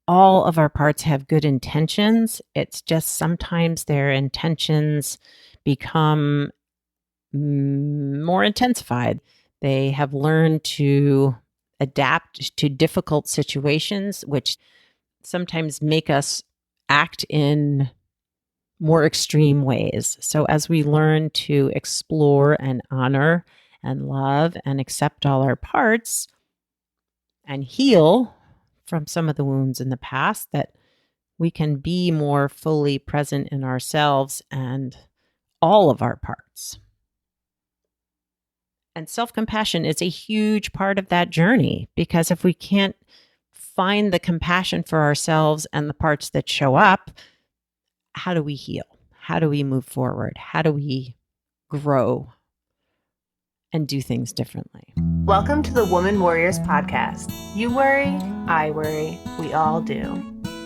all of our parts have good intentions. It's just sometimes their intentions become more intensified. They have learned to adapt to difficult situations, which sometimes make us act in more extreme ways. So as we learn to explore and honor and love and accept all our parts and heal from some of the wounds in the past, that we can be more fully present in ourselves and all of our parts. And self-compassion is a huge part of that journey, because if we can't find the compassion for ourselves and the parts that show up, how do we heal? How do we move forward? How do we grow and do things differently? Welcome to the Woman Worriers podcast. You worry, I worry, we all do.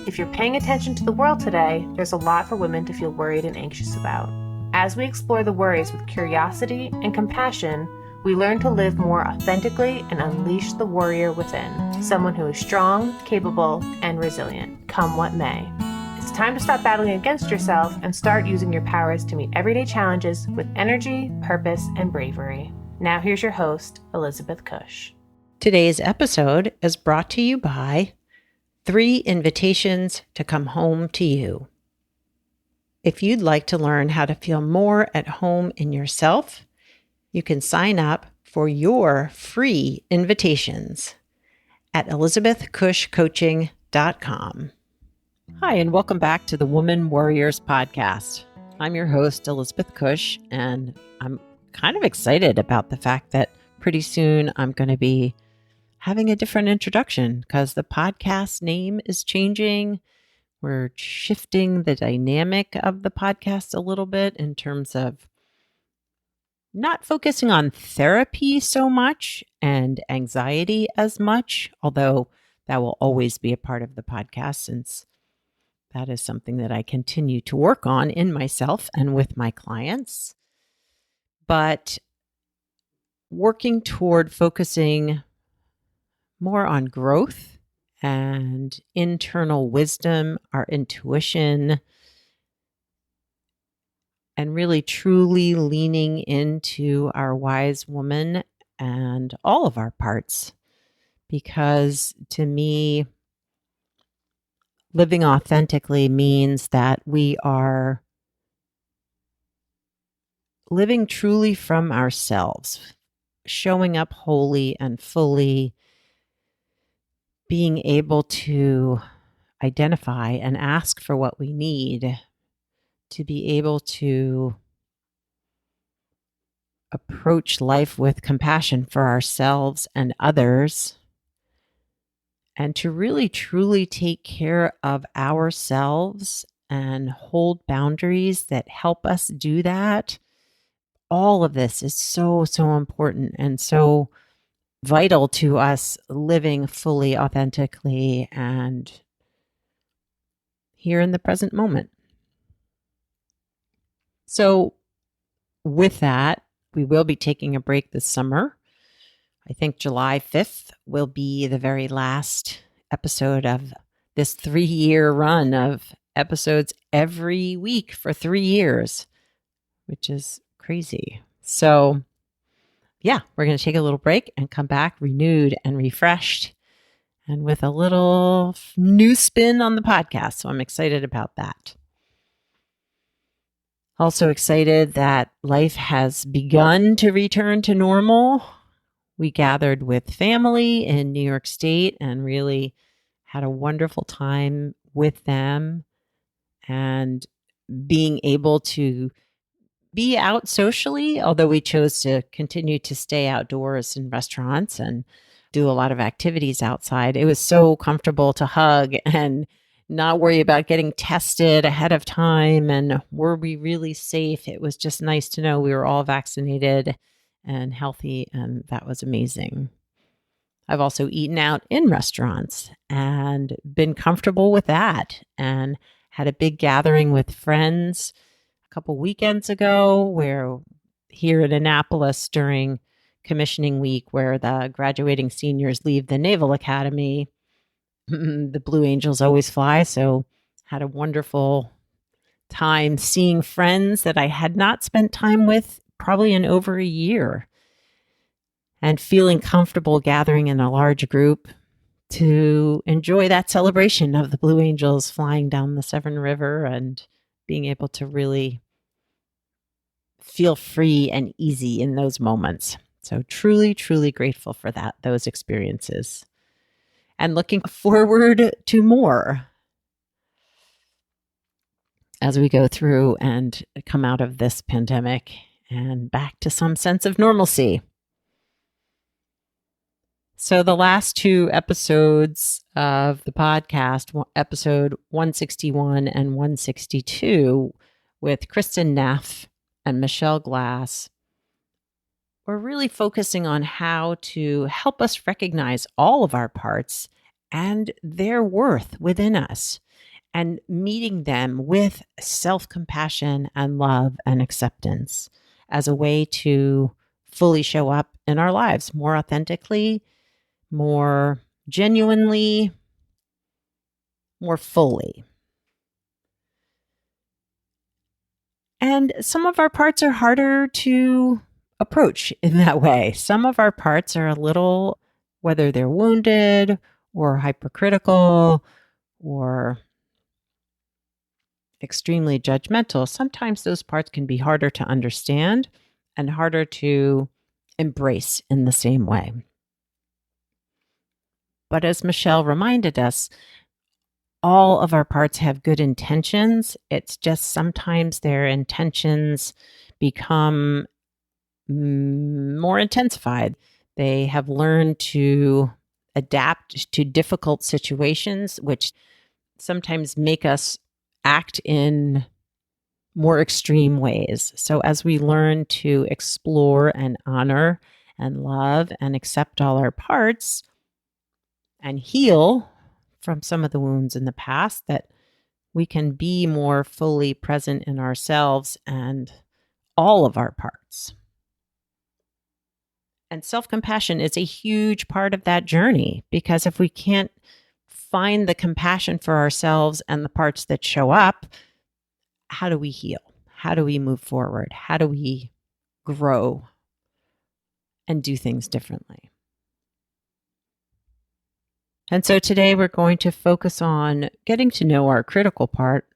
If you're paying attention to the world today, there's a lot for women to feel worried and anxious about. As we explore the worries with curiosity and compassion, we learn to live more authentically and unleash the warrior within, someone who is strong, capable, and resilient, come what may. It's time to stop battling against yourself and start using your powers to meet everyday challenges with energy, purpose, and bravery. Now here's your host, Elizabeth Cush. Today's episode is brought to you by 3 Invitations to Come Home to You. If you'd like to learn how to feel more at home in yourself, you can sign up for your free invitations at elizabethcushcoaching.com. Hi, and welcome back to the Woman Worriers podcast. I'm your host, Elizabeth Cush, and I'm kind of excited about the fact that pretty soon I'm going to be having a different introduction because the podcast name is changing. We're shifting the dynamic of the podcast a little bit in terms of not focusing on therapy so much and anxiety as much, although that will always be a part of the podcast since that is something that I continue to work on in myself and with my clients. But working toward focusing more on growth and internal wisdom, our intuition, and really truly leaning into our wise woman and all of our parts. Because to me, living authentically means that we are living truly from ourselves, showing up wholly and fully, being able to identify and ask for what we need, to be able to approach life with compassion for ourselves and others, and to really truly take care of ourselves and hold boundaries that help us do that. All of this is so, so important and so vital to us living fully, authentically, and here in the present moment. So with that, we will be taking a break this summer. I think July 5th will be the very last episode of this 3-year run of episodes every week for 3 years, which is crazy. So yeah, we're going to take a little break and come back renewed and refreshed and with a little new spin on the podcast. So I'm excited about that. Also excited that life has begun to return to normal. We gathered with family in New York State and really had a wonderful time with them, and being able to be out socially, although we chose to continue to stay outdoors in restaurants and do a lot of activities outside. It was so comfortable to hug and not worry about getting tested ahead of time. And were we really safe? It was just nice to know we were all vaccinated and healthy, and that was amazing. I've also eaten out in restaurants and been comfortable with that, and had a big gathering with friends a couple weekends ago, where here in Annapolis during commissioning week, where the graduating seniors leave the Naval Academy, The Blue Angels always fly. So had a wonderful time seeing friends that I had not spent time with probably in over a year, and feeling comfortable gathering in a large group to enjoy that celebration of the Blue Angels flying down the Severn River and being able to really feel free and easy in those moments. So truly, truly grateful for those experiences, and looking forward to more as we go through and come out of this pandemic and back to some sense of normalcy. So the last two episodes of the podcast, episode 161 and 162, with Kristen Neff and Michelle Glass, we're really focusing on how to help us recognize all of our parts and their worth within us, and meeting them with self-compassion and love and acceptance as a way to fully show up in our lives more authentically, more genuinely, more fully. And some of our parts are harder to approach in that way. Some of our parts are a little, whether they're wounded or hypercritical or extremely judgmental, sometimes those parts can be harder to understand and harder to embrace in the same way. But as Michelle reminded us, all of our parts have good intentions. It's just sometimes their intentions become more intensified. They have learned to adapt to difficult situations, which sometimes make us act in more extreme ways. So as we learn to explore and honor and love and accept all our parts and heal from some of the wounds in the past, that we can be more fully present in ourselves and all of our parts. And self-compassion is a huge part of that journey, because if we can't find the compassion for ourselves and the parts that show up, how do we heal? How do we move forward? How do we grow and do things differently? And so today we're going to focus on getting to know our critical part,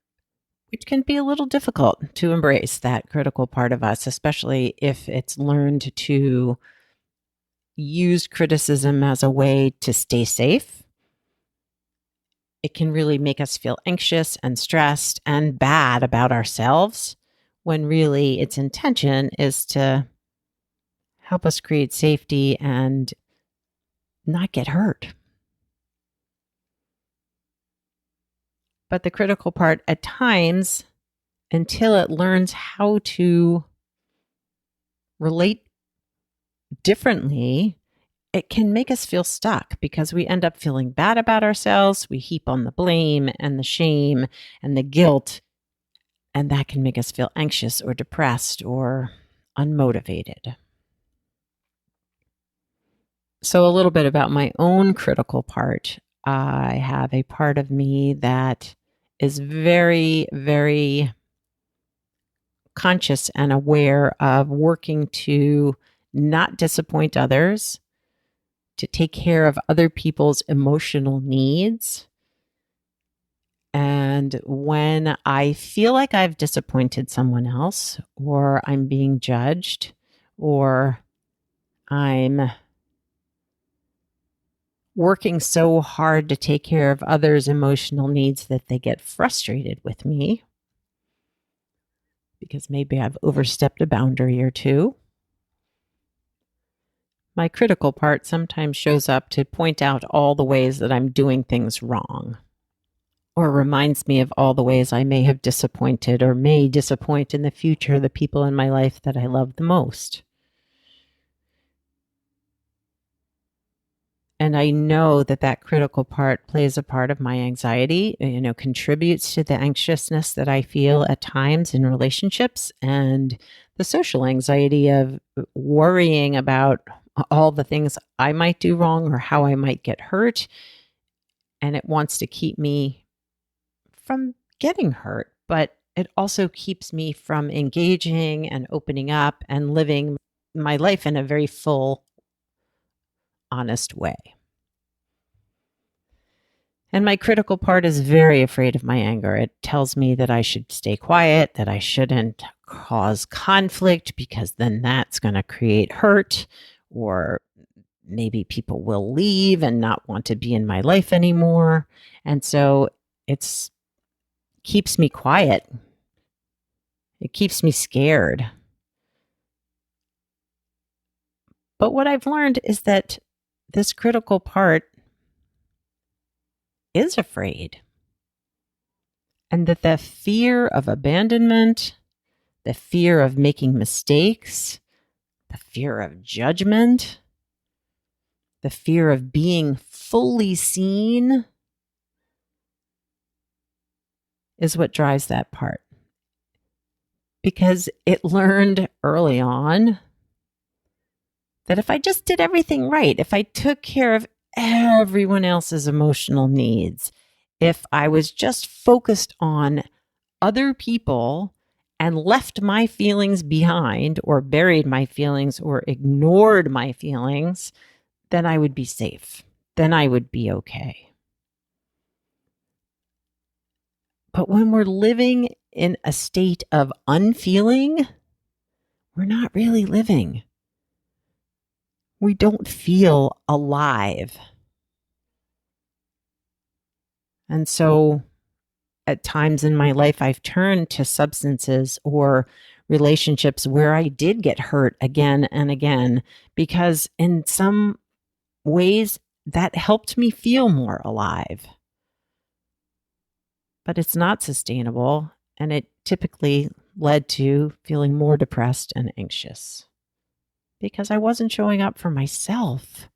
which can be a little difficult to embrace, that critical part of us, especially if it's learned to use criticism as a way to stay safe. It can really make us feel anxious and stressed and bad about ourselves, when really its intention is to help us create safety and not get hurt. But the critical part at times, until it learns how to relate differently, it can make us feel stuck, because we end up feeling bad about ourselves. We heap on the blame and the shame and the guilt, and that can make us feel anxious or depressed or unmotivated. So a little bit about my own critical part. I have a part of me that is very, very conscious and aware of working to not disappoint others, to take care of other people's emotional needs. And when I feel like I've disappointed someone else, or I'm being judged, or I'm working so hard to take care of others' emotional needs that they get frustrated with me because maybe I've overstepped a boundary or two, my critical part sometimes shows up to point out all the ways that I'm doing things wrong, or reminds me of all the ways I may have disappointed or may disappoint in the future the people in my life that I love the most. And I know that that critical part plays a part of my anxiety, contributes to the anxiousness that I feel at times in relationships, and the social anxiety of worrying about all the things I might do wrong or how I might get hurt. and it wants to keep me from getting hurt, but it also keeps me from engaging and opening up and living my life in a very full, honest way. And my critical part is very afraid of my anger. It tells me that I should stay quiet, that I shouldn't cause conflict because then that's going to create hurt, or maybe people will leave and not want to be in my life anymore. And so it keeps me quiet. It keeps me scared. But what I've learned is that this critical part is afraid. And that the fear of abandonment, the fear of making mistakes, the fear of judgment, the fear of being fully seen is what drives that part. Because it learned early on that if I just did everything right, if I took care of everyone else's emotional needs, if I was just focused on other people and left my feelings behind, or buried my feelings, or ignored my feelings, then I would be safe. Then I would be okay. But when we're living in a state of unfeeling, we're not really living. We don't feel alive. And so at times in my life, I've turned to substances or relationships where I did get hurt again and again, because in some ways that helped me feel more alive. But it's not sustainable, and it typically led to feeling more depressed and anxious because I wasn't showing up for myself.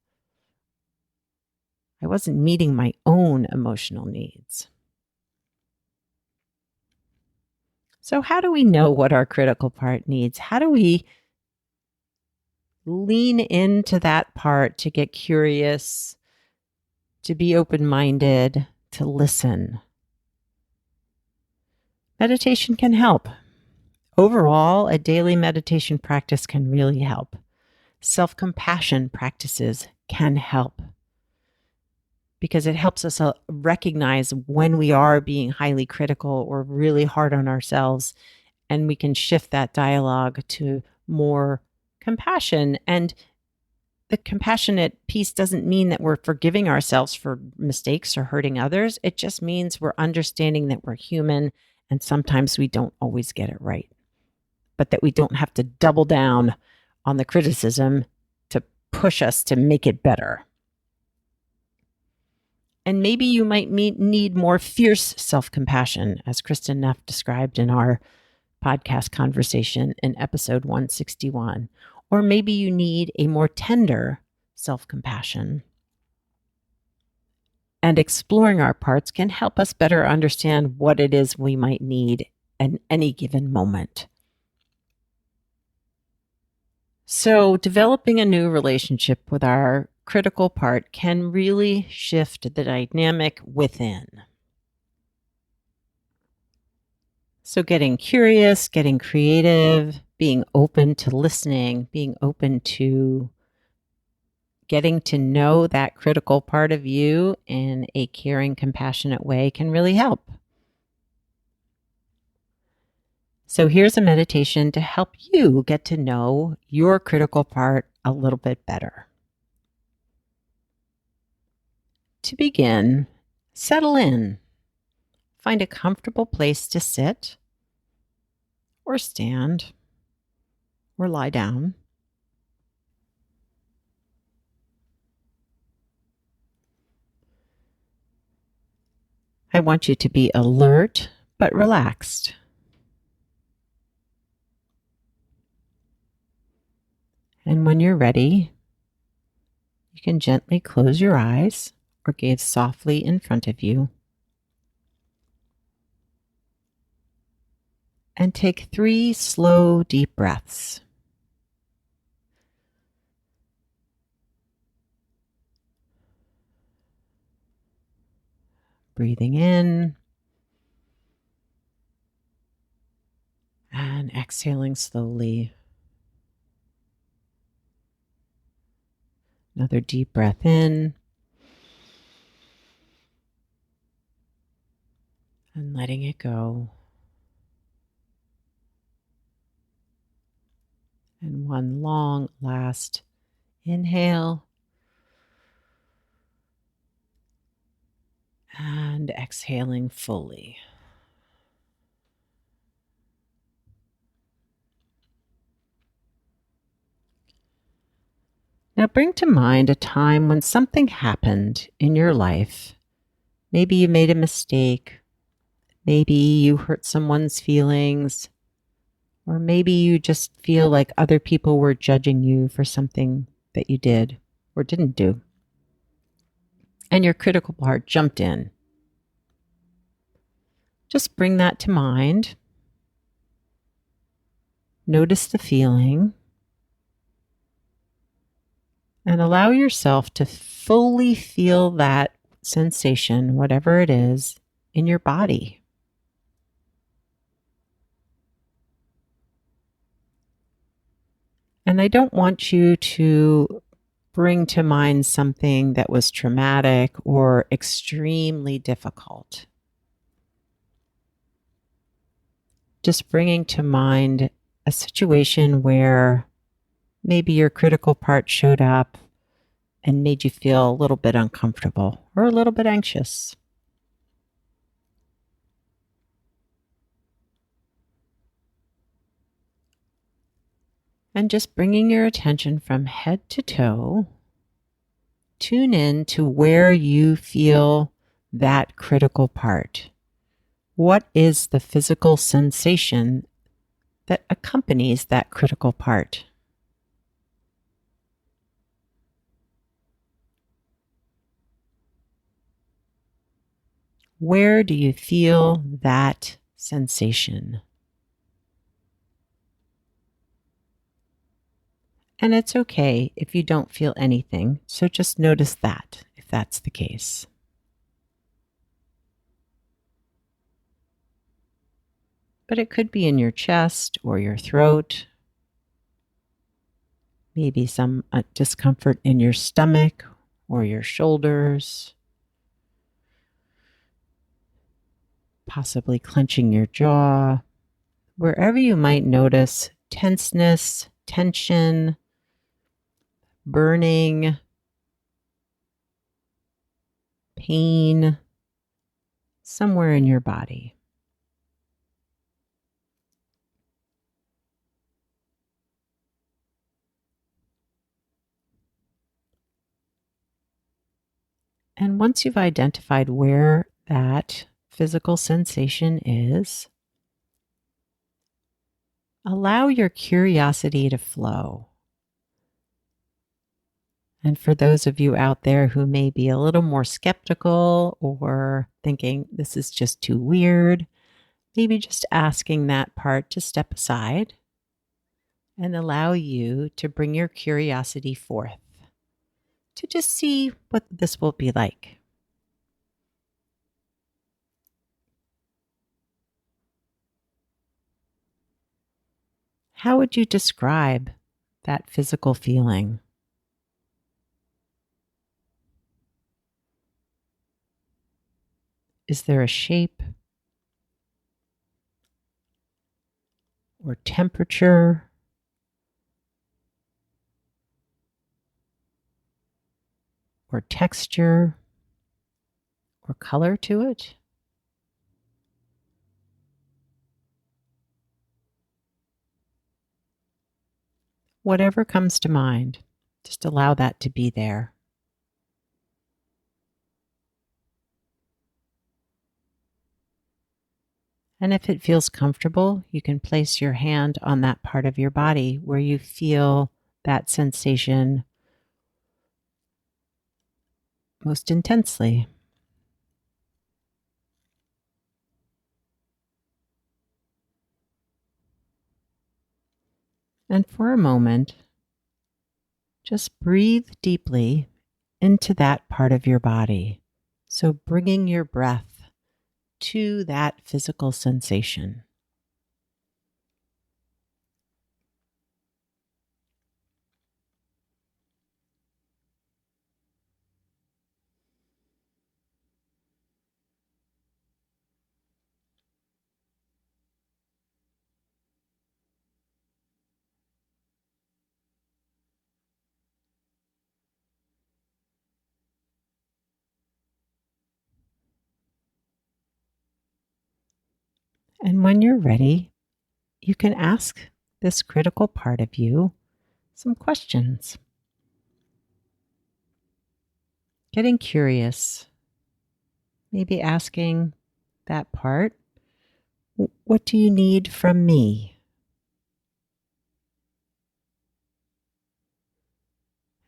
I wasn't meeting my own emotional needs. So how do we know what our critical part needs? How do we lean into that part to get curious, to be open-minded, to listen? Meditation can help. Overall, a daily meditation practice can really help. Self-compassion practices can help because it helps us recognize when we are being highly critical or really hard on ourselves, and we can shift that dialogue to more compassion. And the compassionate piece doesn't mean that we're forgiving ourselves for mistakes or hurting others. It just means we're understanding that we're human and sometimes we don't always get it right, but that we don't have to double down on the criticism to push us to make it better. And maybe you might need more fierce self-compassion, as Kristen Neff described in our podcast conversation in episode 161. Or maybe you need a more tender self-compassion. And exploring our parts can help us better understand what it is we might need at any given moment. So developing a new relationship with our critical part can really shift the dynamic within. So getting curious, getting creative, being open to listening, being open to getting to know that critical part of you in a caring, compassionate way can really help. So here's a meditation to help you get to know your critical part a little bit better. To begin, settle in. Find a comfortable place to sit or stand or lie down. I want you to be alert but relaxed. And when you're ready, you can gently close your eyes or gaze softly in front of you. And take 3 slow, deep breaths. Breathing in and exhaling slowly. Another deep breath in and letting it go. And one long last inhale and exhaling fully. Now bring to mind a time when something happened in your life. Maybe you made a mistake. Maybe you hurt someone's feelings. Or maybe you just feel like other people were judging you for something that you did or didn't do. And your critical part jumped in. Just bring that to mind. Notice the feeling. And allow yourself to fully feel that sensation, whatever it is, in your body. And I don't want you to bring to mind something that was traumatic or extremely difficult. Just bringing to mind a situation where maybe your critical part showed up and made you feel a little bit uncomfortable or a little bit anxious. And just bringing your attention from head to toe, tune in to where you feel that critical part. What is the physical sensation that accompanies that critical part? Where do you feel that sensation? And it's okay if you don't feel anything, so just notice that if that's the case. But it could be in your chest or your throat, maybe some discomfort in your stomach or your shoulders, possibly clenching your jaw, wherever you might notice tenseness, tension, burning, pain, somewhere in your body. And once you've identified where that physical sensation is, allow your curiosity to flow. And for those of you out there who may be a little more skeptical or thinking this is just too weird, maybe just asking that part to step aside and allow you to bring your curiosity forth to just see what this will be like. How would you describe that physical feeling? Is there a shape or temperature or texture or color to it? Whatever comes to mind, just allow that to be there. And if it feels comfortable, you can place your hand on that part of your body where you feel that sensation most intensely. And for a moment, just breathe deeply into that part of your body. So bringing your breath to that physical sensation. And when you're ready, you can ask this critical part of you some questions. Getting curious, maybe asking that part, what do you need from me?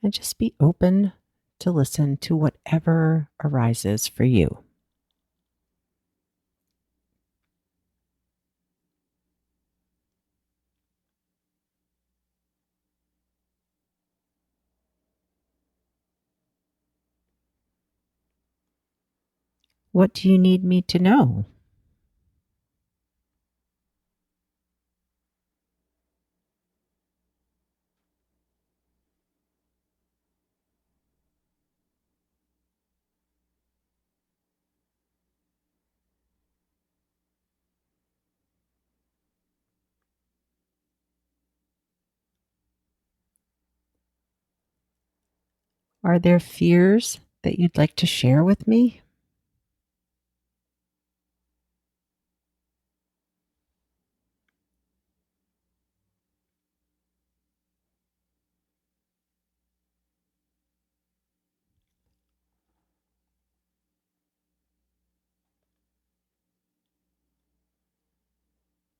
And just be open to listen to whatever arises for you. What do you need me to know? Are there fears that you'd like to share with me?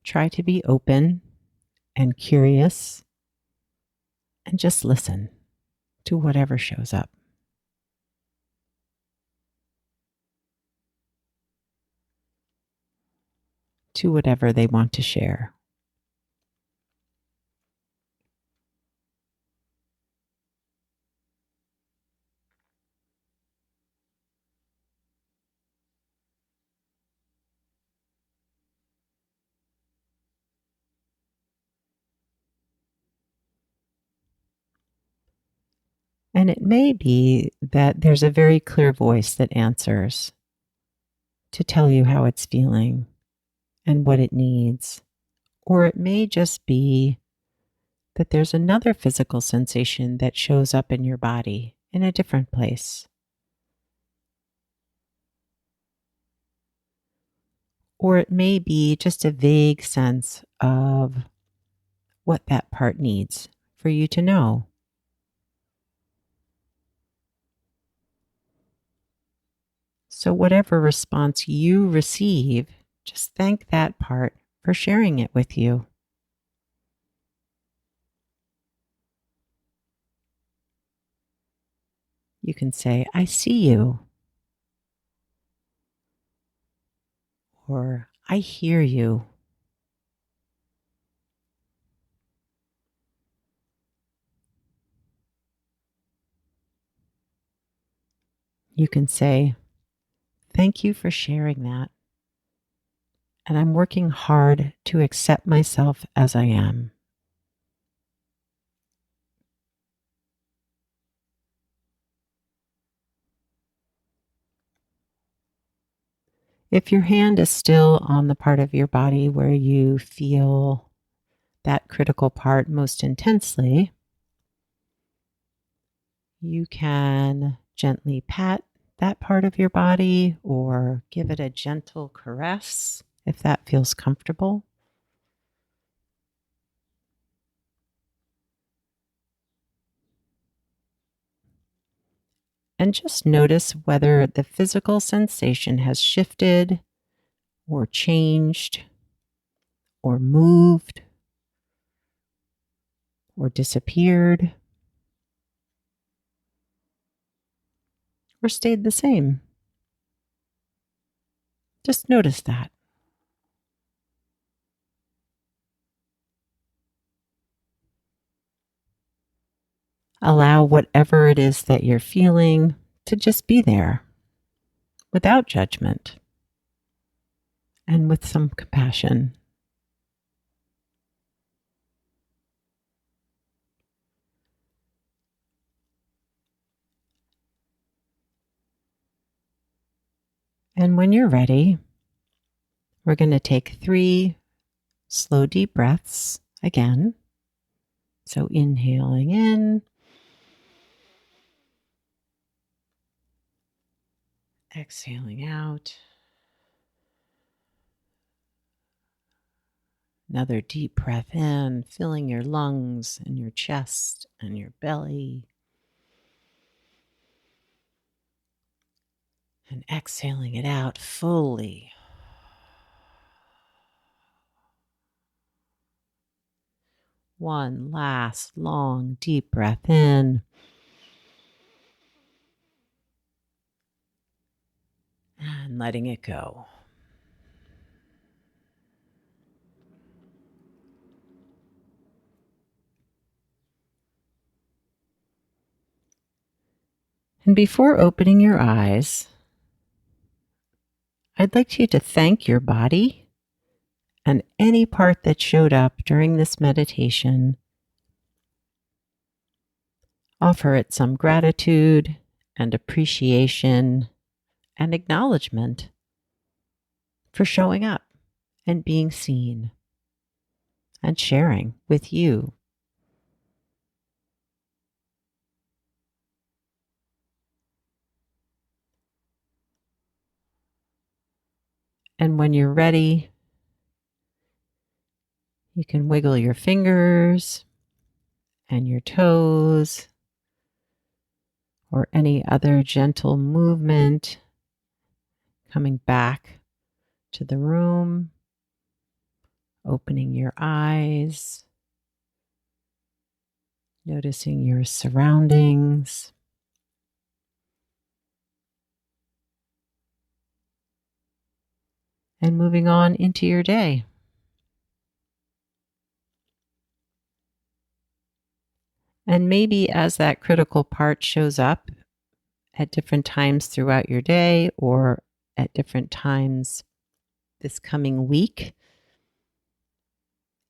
Try to be open and curious and just listen to whatever shows up, to whatever they want to share. And it may be that there's a very clear voice that answers to tell you how it's feeling and what it needs. Or it may just be that there's another physical sensation that shows up in your body in a different place. Or it may be just a vague sense of what that part needs for you to know. So, whatever response you receive, just thank that part for sharing it with you. You can say, I see you, or I hear you. You can say, thank you for sharing that. And I'm working hard to accept myself as I am. If your hand is still on the part of your body where you feel that critical part most intensely, you can gently pat that part of your body or give it a gentle caress if that feels comfortable. And just notice whether the physical sensation has shifted or changed or moved or disappeared or stayed the same. Just notice that. Allow whatever it is that you're feeling to just be there without judgment and with some compassion. And when you're ready, we're going to take 3 slow, deep breaths again. So inhaling in, exhaling out. Another deep breath in, filling your lungs and your chest and your belly. And exhaling it out fully. One last long, deep breath in. And letting it go. And before opening your eyes, I'd like you to thank your body and any part that showed up during this meditation. Offer it some gratitude and appreciation and acknowledgement for showing up and being seen and sharing with you. And when you're ready, you can wiggle your fingers and your toes or any other gentle movement, coming back to the room, opening your eyes, noticing your surroundings. And moving on into your day. And maybe as that critical part shows up at different times throughout your day or at different times this coming week,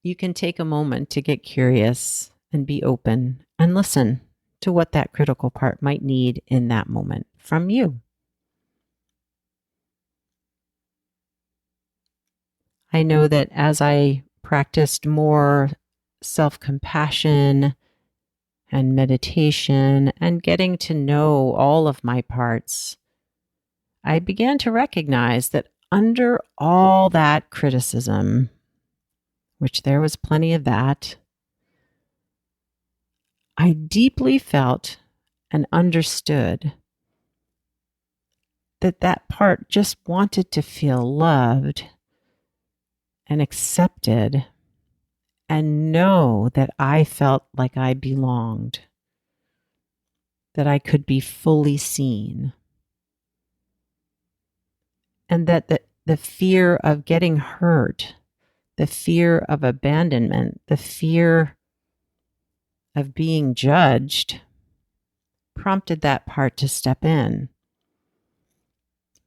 you can take a moment to get curious and be open and listen to what that critical part might need in that moment from you. I know that as I practiced more self-compassion and meditation and getting to know all of my parts, I began to recognize that under all that criticism, which there was plenty of that, I deeply felt and understood that that part just wanted to feel loved and accepted and know that I felt like I belonged, that I could be fully seen, and that the fear of getting hurt, the fear of abandonment, the fear of being judged prompted that part to step in.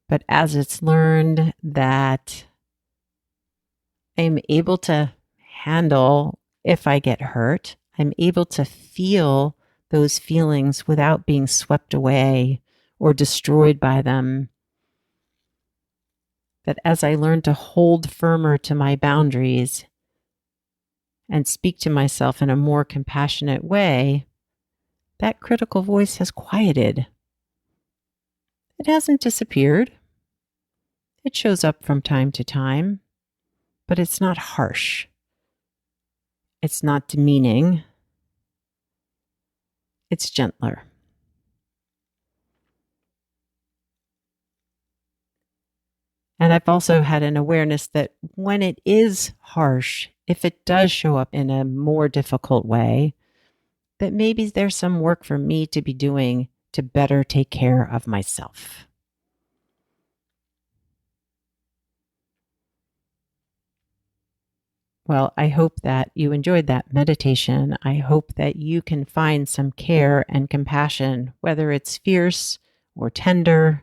But as it's learned that I'm able to handle if I get hurt, I'm able to feel those feelings without being swept away or destroyed by them. That as I learn to hold firmer to my boundaries and speak to myself in a more compassionate way, that critical voice has quieted. It hasn't disappeared. It shows up from time to time, but it's not harsh. It's not demeaning. It's gentler. And I've also had an awareness that when it is harsh, if it does show up in a more difficult way, that maybe there's some work for me to be doing to better take care of myself. Well, I hope that you enjoyed that meditation. I hope that you can find some care and compassion, whether it's fierce or tender,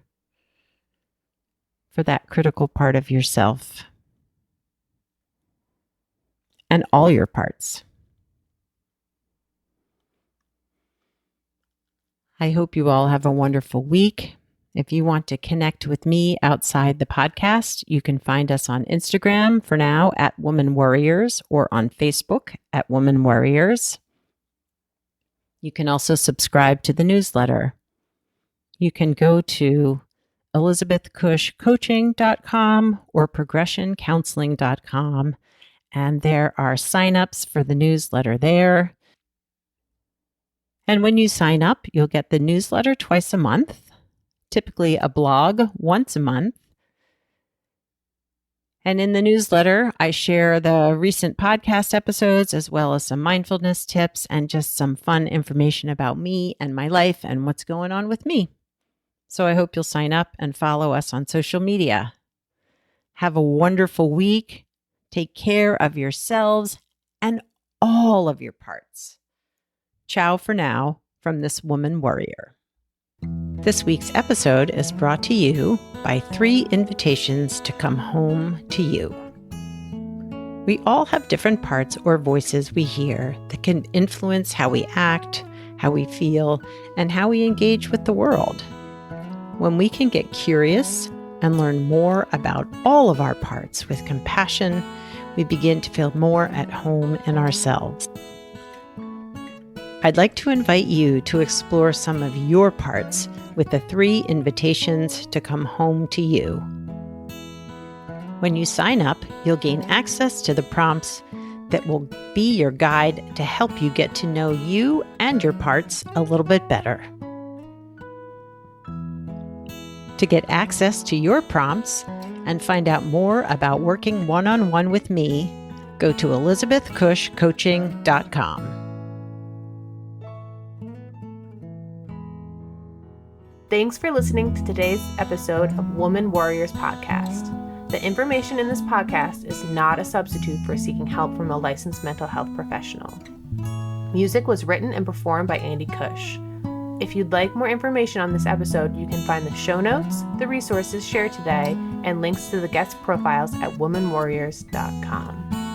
for that critical part of yourself and all your parts. I hope you all have a wonderful week. If you want to connect with me outside the podcast, you can find us on Instagram for now at Woman Worriers or on Facebook at Woman Worriers. You can also subscribe to the newsletter. You can go to elizabethcushcoaching.com or progressioncounseling.com, and there are signups for the newsletter there. And when you sign up, you'll get the newsletter twice a month, typically a blog once a month. And in the newsletter, I share the recent podcast episodes as well as some mindfulness tips and just some fun information about me and my life and what's going on with me. So I hope you'll sign up and follow us on social media. Have a wonderful week. Take care of yourselves and all of your parts. Ciao for now from this Woman Worrier. This week's episode is brought to you by 3 invitations to come home to you. We all have different parts or voices we hear that can influence how we act, how we feel, and how we engage with the world. When we can get curious and learn more about all of our parts with compassion, we begin to feel more at home in ourselves. I'd like to invite you to explore some of your parts with the 3 invitations to come home to you. When you sign up, you'll gain access to the prompts that will be your guide to help you get to know you and your parts a little bit better. To get access to your prompts and find out more about working one-on-one with me, go to elizabethcushcoaching.com. Thanks for listening to today's episode of Woman Worriers Podcast. The information in this podcast is not a substitute for seeking help from a licensed mental health professional. Music was written and performed by Andy Cush. If you'd like more information on this episode, you can find the show notes, the resources shared today, and links to the guest profiles at womanwarriors.com.